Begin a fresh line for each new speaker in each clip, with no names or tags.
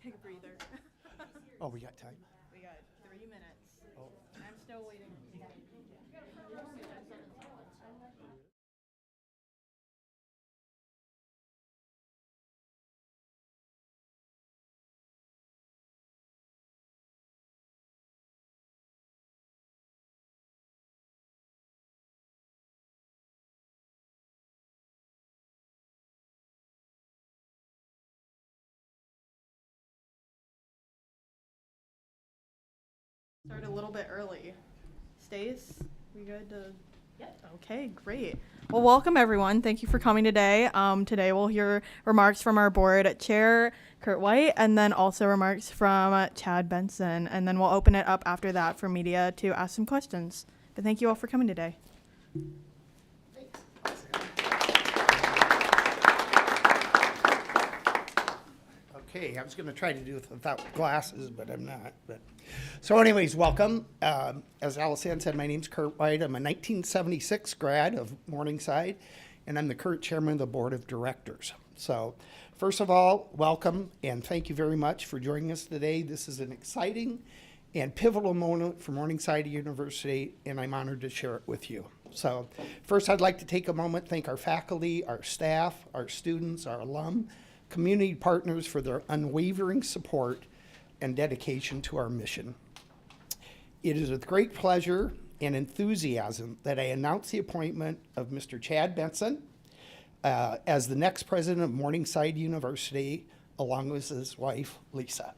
Take a breather.
Oh, we got time?
We got 3 minutes.
Oh.
I'm still waiting. Start a little bit early. Stace, we good to? Yep. Okay, great. Well, welcome everyone. Thank you for coming today. Today we'll hear remarks from our board chair, Kurt White, and then also remarks from Chad Benson. And then we'll open it up after that for media to ask some questions. But thank you all for coming today.
Okay, I was going to try to do it without glasses, but I'm not. So anyways, welcome. As Allison said, my name's Kurt White. I'm a 1976 grad of Morningside, and I'm the current chairman of the board of directors. So first of all, welcome, and thank you very much for joining us today. This is an exciting and pivotal moment for Morningside University, and I'm honored to share it with you. So first, I'd like to take a moment, thank our faculty, our staff, our students, our alum, community partners for their unwavering support and dedication to our mission. It is with great pleasure and enthusiasm that I announce the appointment of Mr. Chad Benson as the next president of Morningside University, along with his wife, Lisa.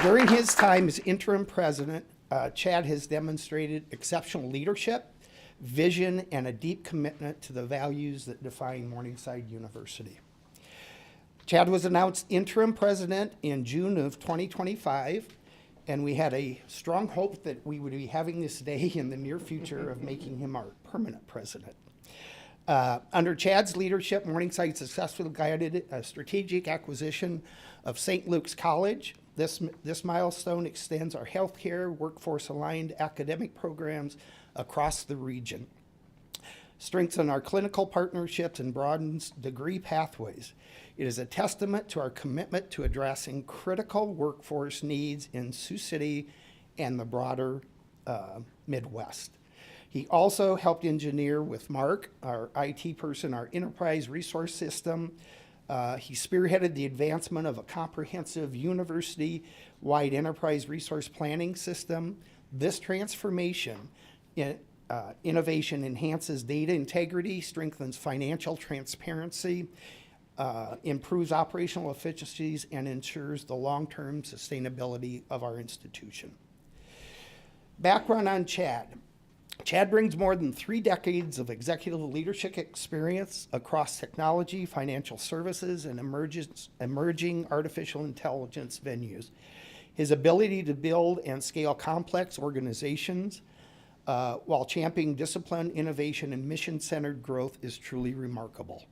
During his time as interim president, Chad has demonstrated exceptional leadership, vision, and a deep commitment to the values that define Morningside University. Chad was announced interim president in June of 2025, and we had a strong hope that we would be having this day in the near future of making him our permanent president. Under Chad's leadership, Morningside successfully guided a strategic acquisition of St. Luke's College. This milestone extends our healthcare, workforce-aligned academic programs across the region, strengthens our clinical partnerships, and broadens degree pathways. It is a testament to our commitment to addressing critical workforce needs in Sioux City and the broader Midwest. He also helped engineer with Mark, our IT person, our enterprise resource system. He spearheaded the advancement of a comprehensive university-wide enterprise resource planning system. This transformation innovation enhances data integrity, strengthens financial transparency, improves operational efficiencies, and ensures the long-term sustainability of our institution. Background on Chad. Chad brings more than 3 decades of executive leadership experience across technology, financial services, and emerging artificial intelligence venues. His ability to build and scale complex organizations while championing discipline, innovation, and mission-centered growth is truly remarkable.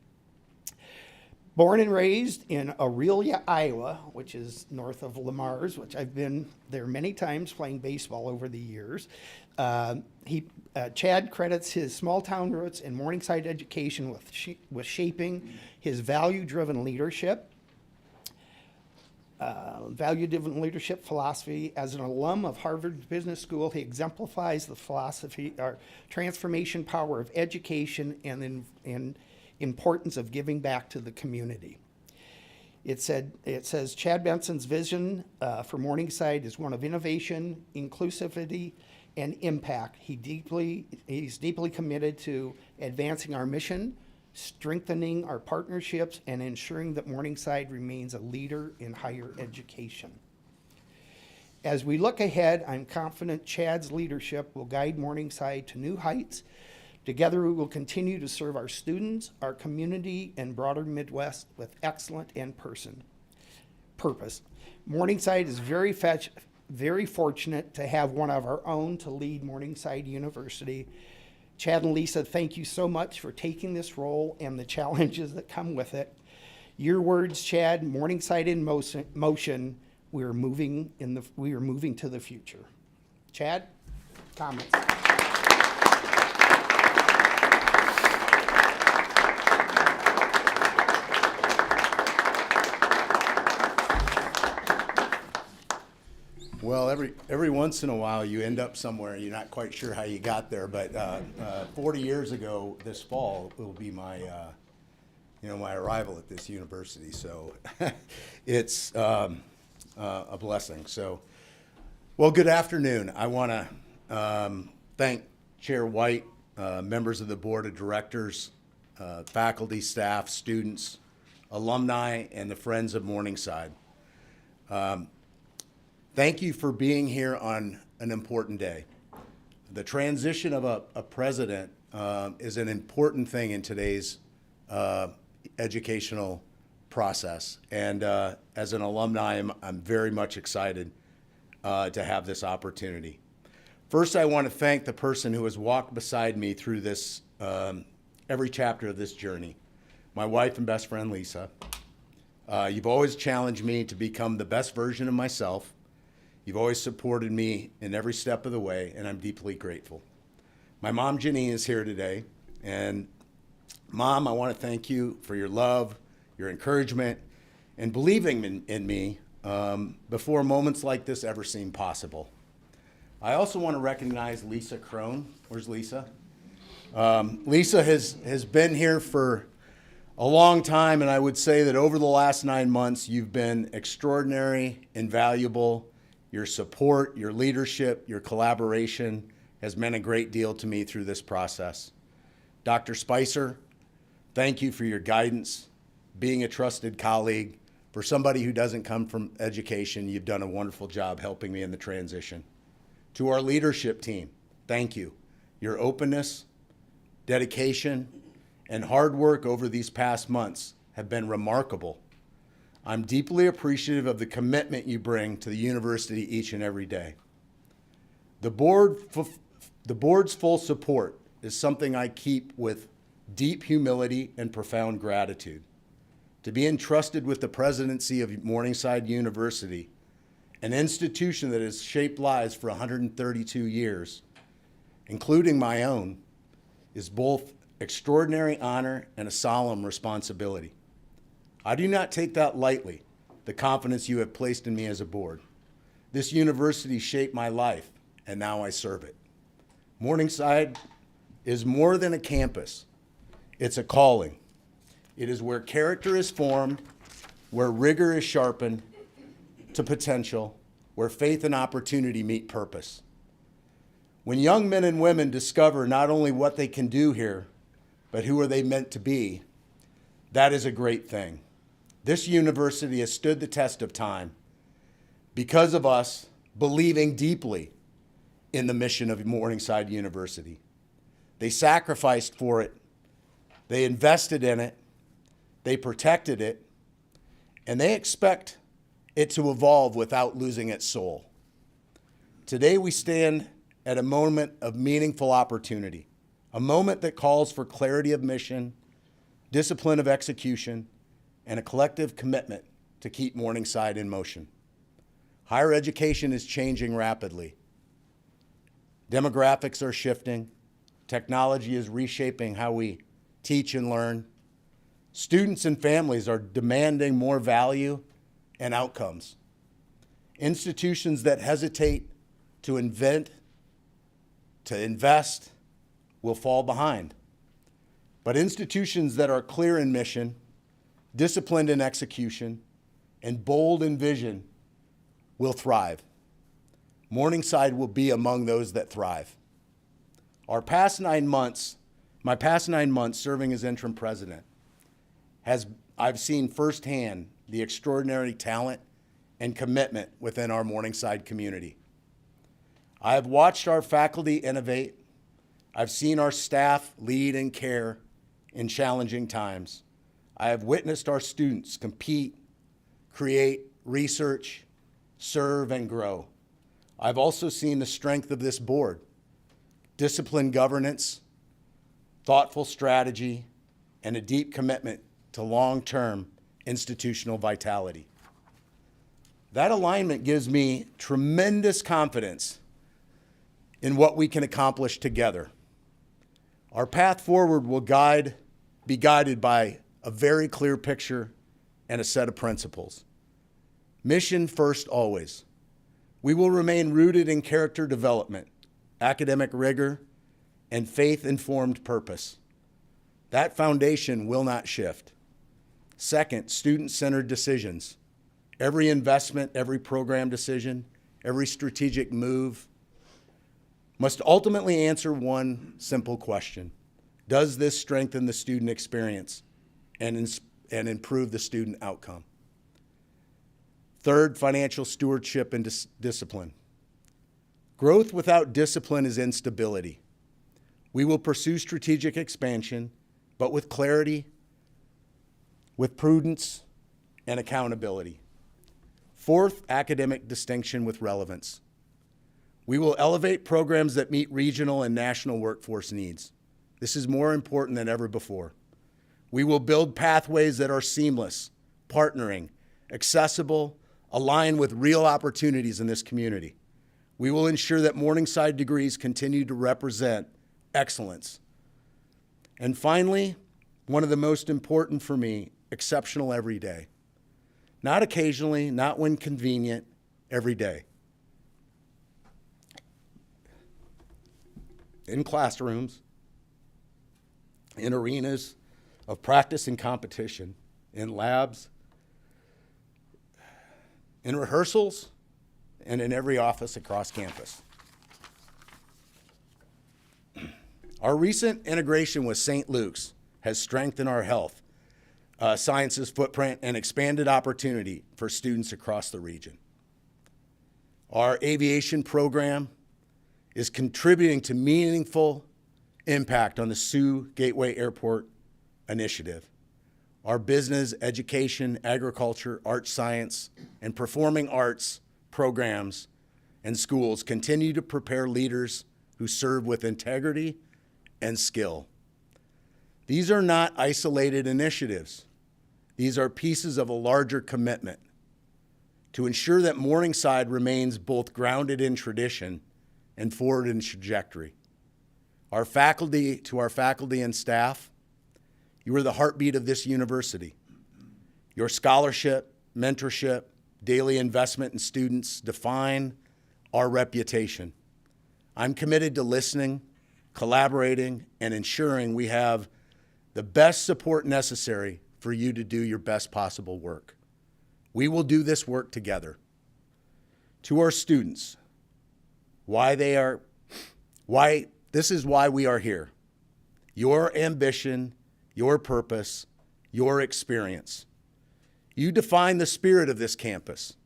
Born and raised in Aurelia, Iowa, which is north of Le Mars, which I've been there many times playing baseball over the years, Chad credits his small-town roots and Morningside education with shaping his value-driven leadership philosophy. As an alum of Harvard Business School, he exemplifies the philosophy or transformation power of education and importance of giving back to the community. It says Chad Benson's vision for Morningside is one of innovation, inclusivity, and impact. He's deeply committed to advancing our mission, strengthening our partnerships, and ensuring that Morningside remains a leader in higher education. As we look ahead, I'm confident Chad's leadership will guide Morningside to new heights. Together, we will continue to serve our students, our community, and broader Midwest with excellence and purpose. Morningside is very fortunate to have one of our own to lead Morningside University. Chad and Lisa, thank you so much for taking this role and the challenges that come with it. Your words, Chad, Morningside in motion. We are moving to the future. Chad, comments?
Well, every once in a while you end up somewhere, you're not quite sure how you got there, but 40 years ago this fall will be my, my arrival at this university, so it's a blessing. So, well, good afternoon. I want to thank Chair White, members of the Board of Directors, faculty, staff, students, alumni, and the Friends of Morningside. Thank you for being here on an important day. The transition of a president is an important thing in today's educational process. And as an alumni, I'm very much excited to have this opportunity. First, I want to thank the person who has walked beside me through this, every chapter of this journey, my wife and best friend, Lisa. You've always challenged me to become the best version of myself. You've always supported me in every step of the way, and I'm deeply grateful. My mom, Janine, is here today. And Mom, I want to thank you for your love, your encouragement, and believing in me before moments like this ever seemed possible. I also want to recognize Lisa Crone. Where's Lisa? Lisa has been here for a long time, and I would say that over the last 9 months, you've been extraordinary, invaluable. Your support, your leadership, your collaboration has meant a great deal to me through this process. Dr. Spicer, thank you for your guidance, being a trusted colleague. For somebody who doesn't come from education, you've done a wonderful job helping me in the transition. To our leadership team, thank you. Your openness, dedication, and hard work over these past months have been remarkable. I'm deeply appreciative of the commitment you bring to the university each and every day. The board's full support is something I keep with deep humility and profound gratitude. To be entrusted with the presidency of Morningside University, an institution that has shaped lives for 132 years, including my own, is both extraordinary honor and a solemn responsibility. I do not take that lightly, the confidence you have placed in me as a board. This university shaped my life, and now I serve it. Morningside is more than a campus. It's a calling. It is where character is formed, where rigor is sharpened to potential, where faith and opportunity meet purpose. When young men and women discover not only what they can do here, but who are they meant to be, that is a great thing. This university has stood the test of time because of us believing deeply in the mission of Morningside University. They sacrificed for it, they invested in it, they protected it, and they expect it to evolve without losing its soul. Today we stand at a moment of meaningful opportunity, a moment that calls for clarity of mission, discipline of execution, and a collective commitment to keep Morningside in motion. Higher education is changing rapidly. Demographics are shifting. Technology is reshaping how we teach and learn. Students and families are demanding more value and outcomes. Institutions that hesitate to invent, to invest, will fall behind. But institutions that are clear in mission, disciplined in execution, and bold in vision will thrive. Morningside will be among those that thrive. My past 9 months serving as interim president, I've seen firsthand the extraordinary talent and commitment within our Morningside community. I have watched our faculty innovate. I've seen our staff lead and care in challenging times. I have witnessed our students compete, create, research, serve, and grow. I've also seen the strength of this board, disciplined governance, thoughtful strategy, and a deep commitment to long-term institutional vitality. That alignment gives me tremendous confidence in what we can accomplish together. Our path forward will be guided by a very clear picture and a set of principles. Mission first always. We will remain rooted in character development, academic rigor, and faith-informed purpose. That foundation will not shift. Second, student-centered decisions. Every investment, every program decision, every strategic move must ultimately answer one simple question. Does this strengthen the student experience and improve the student outcome? Third, financial stewardship and discipline. Growth without discipline is instability. We will pursue strategic expansion, but with clarity, with prudence, and accountability. Fourth, academic distinction with relevance. We will elevate programs that meet regional and national workforce needs. This is more important than ever before. We will build pathways that are seamless, partnering, accessible, aligned with real opportunities in this community. We will ensure that Morningside degrees continue to represent excellence. And finally, one of the most important for me, exceptional every day. Not occasionally, not when convenient, every day. In classrooms, in arenas of practice and competition, in labs, in rehearsals, and in every office across campus. Our recent integration with St. Luke's has strengthened our health sciences footprint and expanded opportunity for students across the region. Our aviation program is contributing to meaningful impact on the Sioux Gateway Airport initiative. Our business, education, agriculture, art science, and performing arts programs and schools continue to prepare leaders who serve with integrity and skill. These are not isolated initiatives. These are pieces of a larger commitment to ensure that Morningside remains both grounded in tradition and forward in trajectory. To our faculty and staff, you are the heartbeat of this university. Your scholarship, mentorship, daily investment in students define our reputation. I'm committed to listening, collaborating, and ensuring we have the best support necessary for you to do your best possible work. We will do this work together. To our students, this is why we are here. Your ambition, your purpose, your experience. You define the spirit of this campus.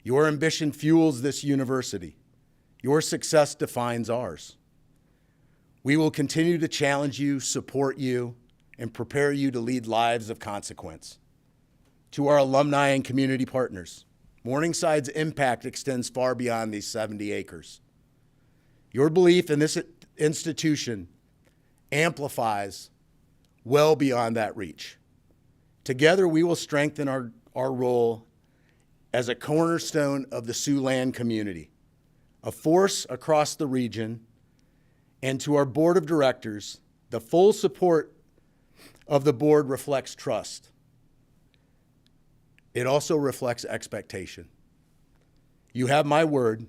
Your ambition fuels this university. Your success defines ours. We will continue to challenge you, support you, and prepare you to lead lives of consequence. To our alumni and community partners, Morningside's impact extends far beyond these 70 acres. Your belief in this institution amplifies well beyond that reach. Together, we will strengthen our role as a cornerstone of the Siouxland community, a force across the region, and to our board of directors, the full support of the board reflects trust. It also reflects expectation. You have my word.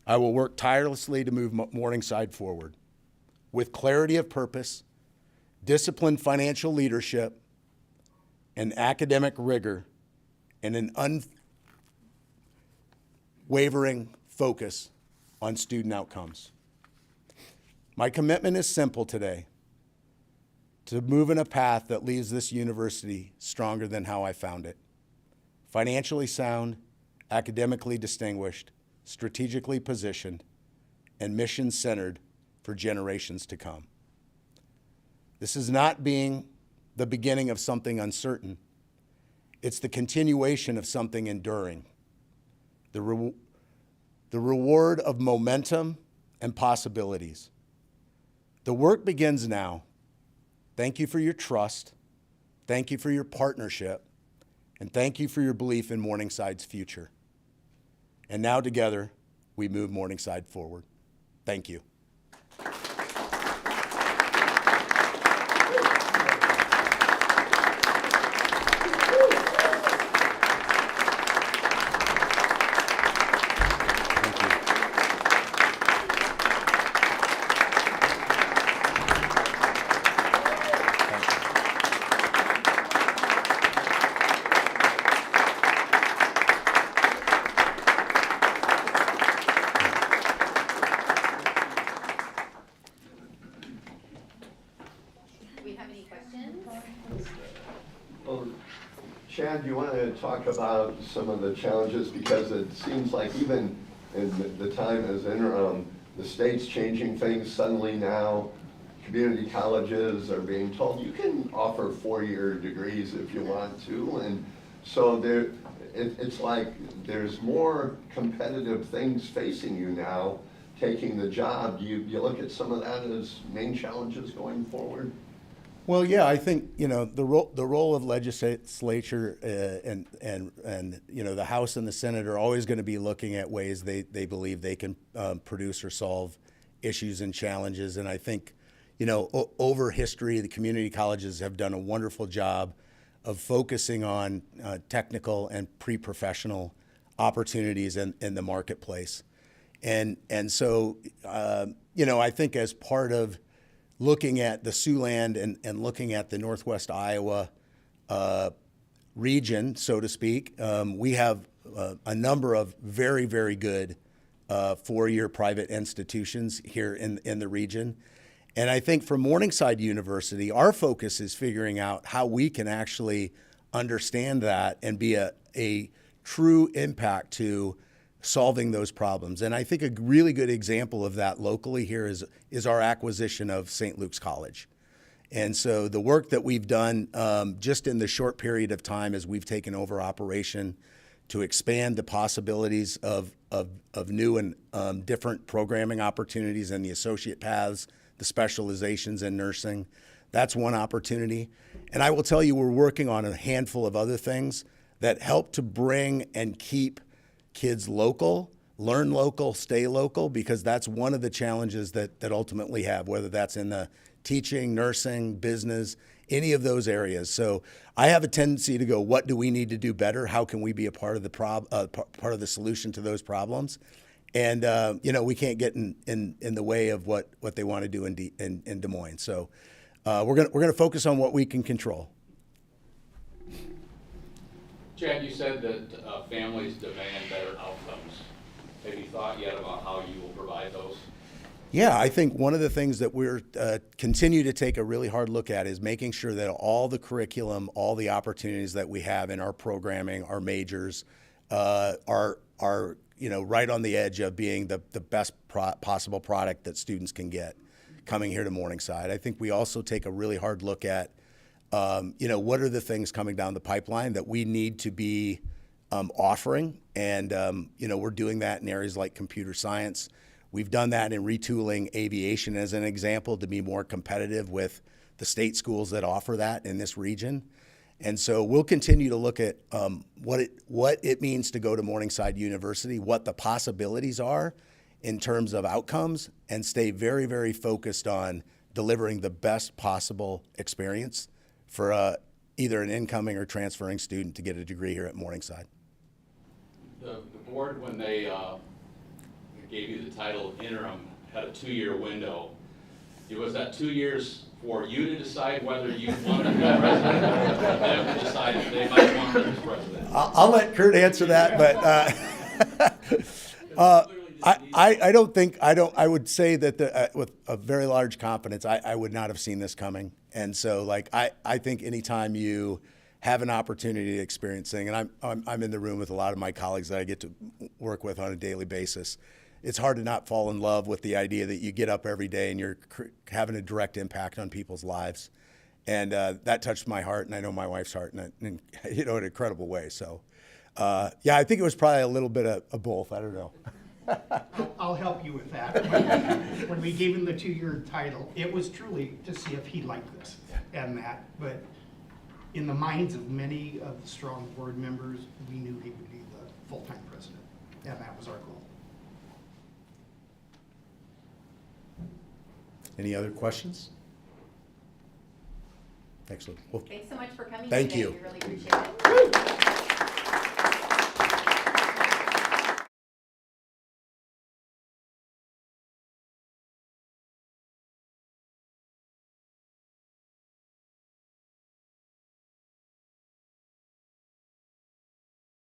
I will work tirelessly to move Morningside forward with clarity of purpose, disciplined financial leadership, and academic rigor, and an unwavering focus on student outcomes. My commitment is simple today: to move in a path that leaves this university stronger than how I found it. Financially sound, academically distinguished, strategically positioned, and mission-centered for generations to come. This is not being the beginning of something uncertain. It's the continuation of something enduring. The reward of momentum and possibilities. The work begins now. Thank you for your trust. Thank you for your partnership. And thank you for your belief in Morningside's future. And now together, we move Morningside forward. Thank you.
Chad, you want to talk about some of the challenges, because it seems like even in the time as interim, the state's changing things suddenly now. Community colleges are being told you can offer 4-year degrees if you want to, and so it's like there's more competitive things facing you now taking the job. Do you look at some of that as main challenges going forward?
Well, yeah, I think the role of legislature and the House and the Senate are always going to be looking at ways they believe they can produce or solve issues and challenges. And I think over history, the community colleges have done a wonderful job of focusing on technical and pre-professional opportunities in the marketplace. And so I think as part of looking at the Siouxland and looking at the Northwest Iowa region, so to speak, we have a number of very, very good 4-year private institutions here in the region. And I think for Morningside University, our focus is figuring out how we can actually understand that and be a true impact to solving those problems. And I think a really good example of that locally here is our acquisition of St. Luke's College. And so the work that we've done just in the short period of time as we've taken over operation to expand the possibilities of new and different programming opportunities and the associate paths, the specializations in nursing, that's one opportunity. And I will tell you, we're working on a handful of other things that help to bring and keep kids local, learn local, stay local, because that's one of the challenges that ultimately have, whether that's in the teaching, nursing, business, any of those areas. So I have a tendency to go, what do we need to do better? How can we be a part of the part of the solution to those problems? And we can't get in the way of what they want to do in Des Moines. So we're gonna focus on what we can control.
Chad, you said that families demand better outcomes. Have you thought yet about how you will provide those?
Yeah, I think one of the things that we're continue to take a really hard look at is making sure that all the curriculum, all the opportunities that we have in our programming, our majors, are right on the edge of being the best possible product that students can get coming here to Morningside. I think we also take a really hard look at what are the things coming down the pipeline that we need to be offering, and we're doing that in areas like computer science. We've done that in retooling aviation as an example to be more competitive with the state schools that offer that in this region. And so we'll continue to look at what it means to go to Morningside University, what the possibilities are in terms of outcomes, and stay very, very focused on delivering the best possible experience for either an incoming or transferring student to get a degree here at Morningside.
The board, when they gave you the title of interim, had a 2-year window. Was that 2 years for you to decide whether you wanted to be president, or for them to decide if they might want you as president?
I'll let Kurt answer that, but I would say that with a very large confidence, I would not have seen this coming. And so I think anytime you have an opportunity to experience things, and I'm in the room with a lot of my colleagues that I get to work with on a daily basis, it's hard to not fall in love with the idea that you get up every day and you're having a direct impact on people's lives. And that touched my heart, and I know my wife's heart in an incredible way. So, I think it was probably a little bit of both. I don't know.
I'll help you with that. When we gave him the 2-year title, it was truly to see if he liked this and that. But in the minds of many of the strong board members, we knew he would be the full-time president, and that was our goal.
Any other questions? Excellent. Well,
Thanks so much for coming
thank
today.
you.
We really appreciate it.